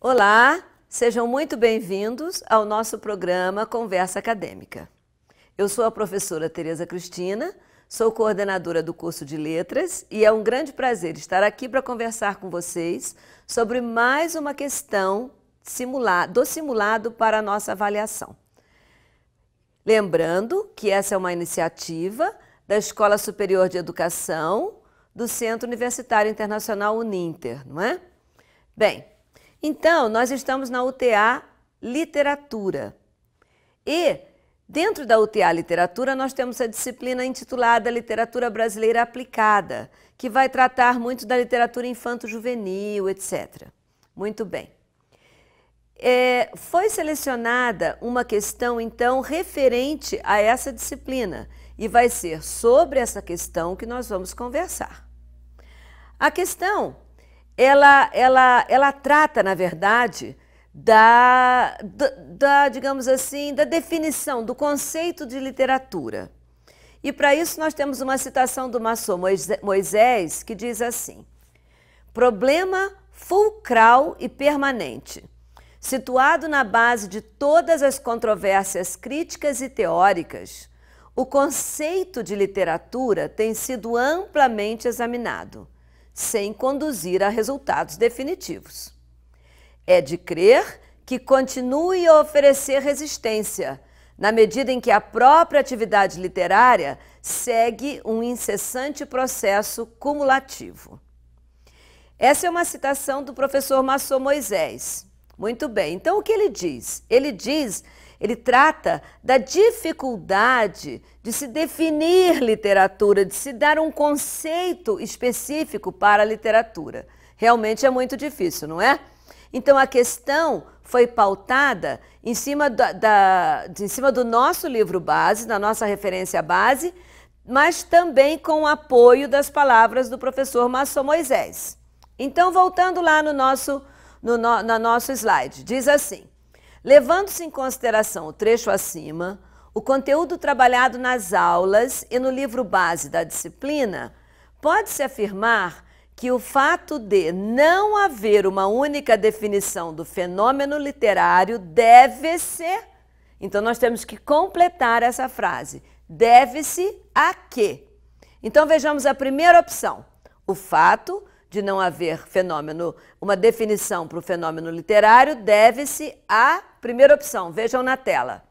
Olá, sejam muito bem-vindos ao nosso programa Conversa Acadêmica. Eu sou a professora Tereza Cristina, sou coordenadora do curso de Letras e é um grande prazer estar aqui para conversar com vocês sobre mais uma questão do simulado para a nossa avaliação. Lembrando que essa é uma iniciativa da Escola Superior de Educação do Centro Universitário Internacional Uninter, não é? Bem, então nós estamos na UTA Literatura e dentro da UTA Literatura nós temos a disciplina intitulada Literatura Brasileira Aplicada, que vai tratar muito da literatura infanto-juvenil, etc. Muito bem. Foi selecionada uma questão, então, referente a essa disciplina e vai ser sobre essa questão que nós vamos conversar. A questão, ela trata, na verdade, digamos assim, da definição do conceito de literatura. E para isso nós temos uma citação do Massot Moisés que diz assim: problema fulcral e permanente, situado na base de todas as controvérsias críticas e teóricas, o conceito de literatura tem sido amplamente examinado, sem conduzir a resultados definitivos. É de crer que continue a oferecer resistência, na medida em que a própria atividade literária segue um incessante processo cumulativo. Essa é uma citação do professor Massot Moisés. Muito bem, então o que ele diz? Ele trata da dificuldade de se definir literatura, de se dar um conceito específico para a literatura. Realmente é muito difícil, não é? Então a questão foi pautada em cima do nosso livro base, da nossa referência base, mas também com o apoio das palavras do professor Massot Moisés. Então, voltando lá no nosso slide, diz assim: levando-se em consideração o trecho acima, o conteúdo trabalhado nas aulas e no livro base da disciplina, pode-se afirmar que o fato de não haver uma única definição do fenômeno literário deve-se... Então, nós temos que completar essa frase. Deve-se a quê? Então, vejamos a primeira opção. O fato de não haver uma definição para o fenômeno literário deve-se à primeira opção. Vejam na tela.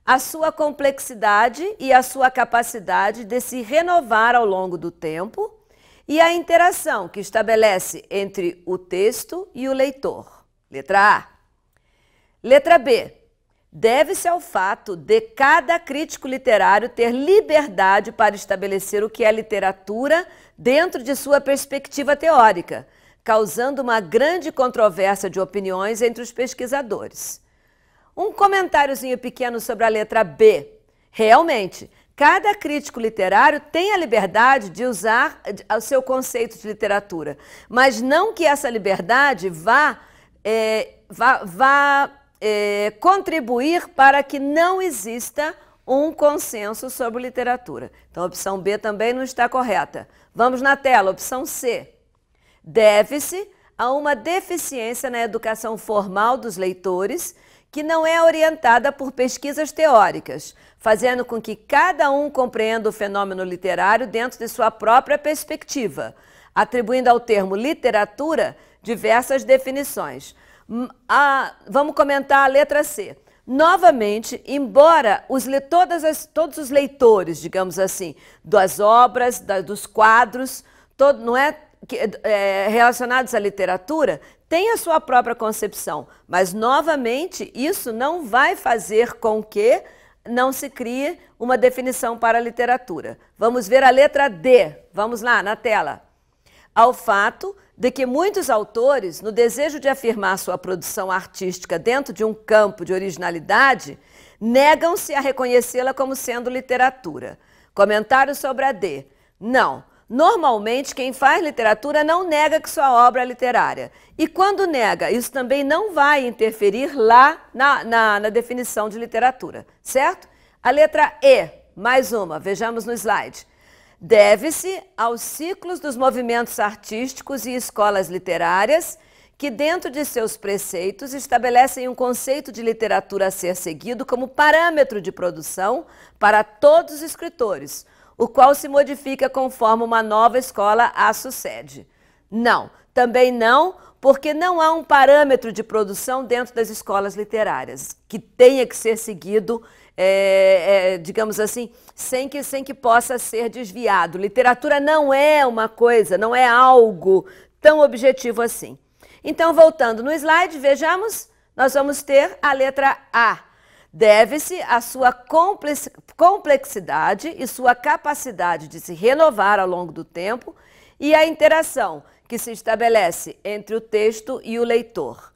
A sua complexidade e a sua capacidade de se renovar ao longo do tempo e a interação que estabelece entre o texto e o leitor. Letra A. Letra B. Deve-se ao fato de cada crítico literário ter liberdade para estabelecer o que é literatura dentro de sua perspectiva teórica, causando uma grande controvérsia de opiniões entre os pesquisadores. Um comentáriozinho pequeno sobre a letra B. Realmente, cada crítico literário tem a liberdade de usar o seu conceito de literatura, mas não que essa liberdade vá contribuir para que não exista um consenso sobre literatura. Então, a opção B também não está correta. Vamos na tela, opção C. Deve-se a uma deficiência na educação formal dos leitores que não é orientada por pesquisas teóricas, fazendo com que cada um compreenda o fenômeno literário dentro de sua própria perspectiva, atribuindo ao termo literatura diversas definições. Vamos comentar a letra C. Novamente, embora todos os leitores, digamos assim, das obras, dos quadros, relacionados à literatura, têm a sua própria concepção, mas, novamente, isso não vai fazer com que não se crie uma definição para a literatura. Vamos ver a letra D. Vamos lá, na tela. Ao fato de que muitos autores, no desejo de afirmar sua produção artística dentro de um campo de originalidade, negam-se a reconhecê-la como sendo literatura. Comentário sobre a D. Não. Normalmente, quem faz literatura não nega que sua obra é literária. E quando nega, isso também não vai interferir lá na definição de literatura, certo? A letra E, mais uma, vejamos no slide. Deve-se aos ciclos dos movimentos artísticos e escolas literárias que dentro de seus preceitos estabelecem um conceito de literatura a ser seguido como parâmetro de produção para todos os escritores, o qual se modifica conforme uma nova escola a sucede. Não, também não, porque não há um parâmetro de produção dentro das escolas literárias que tenha que ser seguido, digamos assim, sem que possa ser desviado. Literatura não é uma coisa, não é algo tão objetivo assim. Então, voltando no slide, vejamos, nós vamos ter a letra A. Deve-se à sua complexidade e sua capacidade de se renovar ao longo do tempo e a interação que se estabelece entre o texto e o leitor.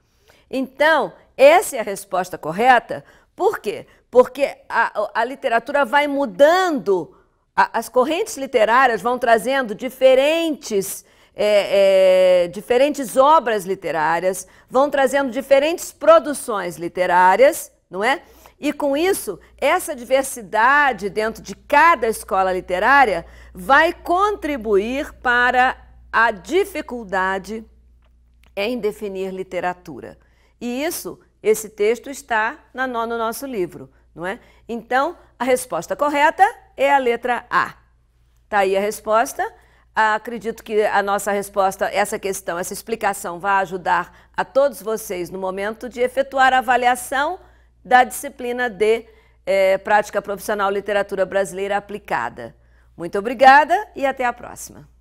Então, essa é a resposta correta. Por quê? Porque a literatura vai mudando, as correntes literárias vão trazendo diferentes obras literárias, vão trazendo diferentes produções literárias, não é? E com isso, essa diversidade dentro de cada escola literária vai contribuir para a dificuldade em definir literatura. E esse texto está no nosso livro, não é? Então, a resposta correta é a letra A. Está aí a resposta. Acredito que a nossa resposta, essa questão, essa explicação vai ajudar a todos vocês no momento de efetuar a avaliação da disciplina de Prática Profissional Literatura Brasileira Aplicada. Muito obrigada e até a próxima.